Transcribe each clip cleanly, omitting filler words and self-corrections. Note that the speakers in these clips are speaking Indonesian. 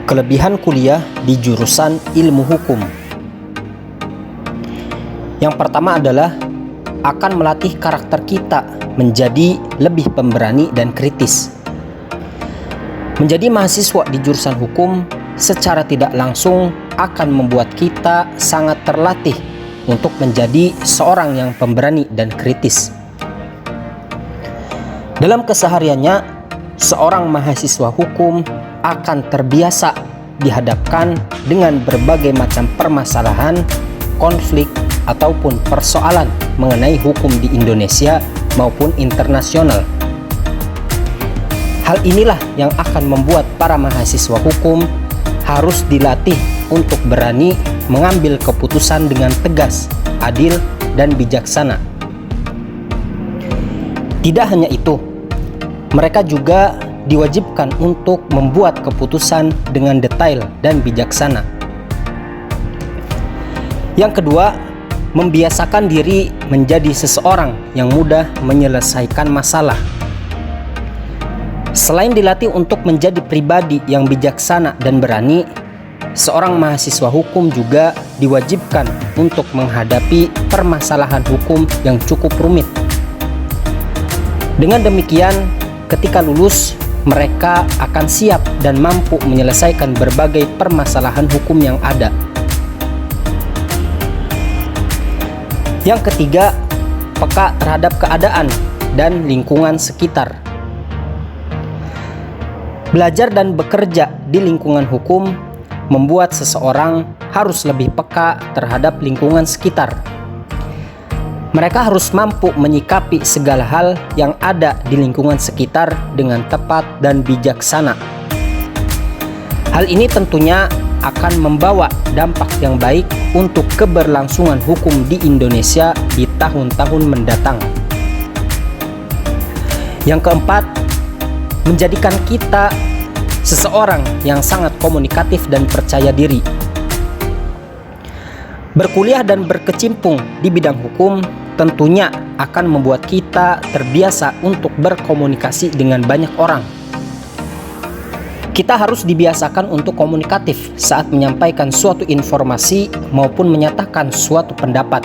Kelebihan kuliah di jurusan ilmu hukum. Yang pertama adalah akan melatih karakter kita menjadi lebih pemberani dan kritis. Menjadi mahasiswa di jurusan hukum secara tidak langsung akan membuat kita sangat terlatih untuk menjadi seorang yang pemberani dan kritis. Dalam kesehariannya, seorang mahasiswa hukum akan terbiasa dihadapkan dengan berbagai macam permasalahan, konflik, ataupun persoalan mengenai hukum di Indonesia maupun internasional. Hal inilah yang akan membuat para mahasiswa hukum harus dilatih untuk berani mengambil keputusan dengan tegas, adil, dan bijaksana. Tidak hanya itu, mereka juga diwajibkan untuk membuat keputusan dengan detail dan bijaksana. Yang kedua, membiasakan diri menjadi seseorang yang mudah menyelesaikan masalah. Selain dilatih untuk menjadi pribadi yang bijaksana dan berani, seorang mahasiswa hukum juga diwajibkan untuk menghadapi permasalahan hukum yang cukup rumit. Dengan demikian, ketika lulus, mereka akan siap dan mampu menyelesaikan berbagai permasalahan hukum yang ada. Yang ketiga, peka terhadap keadaan dan lingkungan sekitar. Belajar dan bekerja di lingkungan hukum membuat seseorang harus lebih peka terhadap lingkungan sekitar. Mereka harus mampu menyikapi segala hal yang ada di lingkungan sekitar dengan tepat dan bijaksana. Hal ini tentunya akan membawa dampak yang baik untuk keberlangsungan hukum di Indonesia di tahun-tahun mendatang. Yang keempat, menjadikan kita seseorang yang sangat komunikatif dan percaya diri. Berkuliah dan berkecimpung di bidang hukum tentunya akan membuat kita terbiasa untuk berkomunikasi dengan banyak orang. Kita harus dibiasakan untuk komunikatif saat menyampaikan suatu informasi maupun menyatakan suatu pendapat.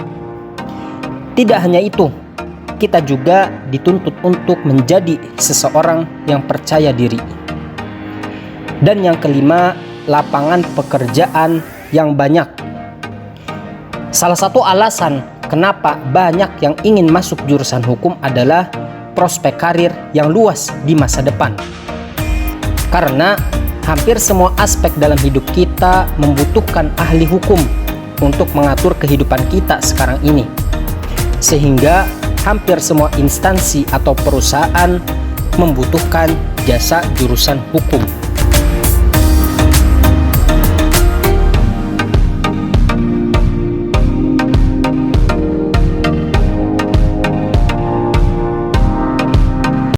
Tidak hanya itu, kita juga dituntut untuk menjadi seseorang yang percaya diri. Dan yang kelima, lapangan pekerjaan yang banyak. Salah satu alasan kenapa banyak yang ingin masuk jurusan hukum adalah prospek karir yang luas di masa depan. Karena hampir semua aspek dalam hidup kita membutuhkan ahli hukum untuk mengatur kehidupan kita sekarang ini. Sehingga hampir semua instansi atau perusahaan membutuhkan jasa jurusan hukum.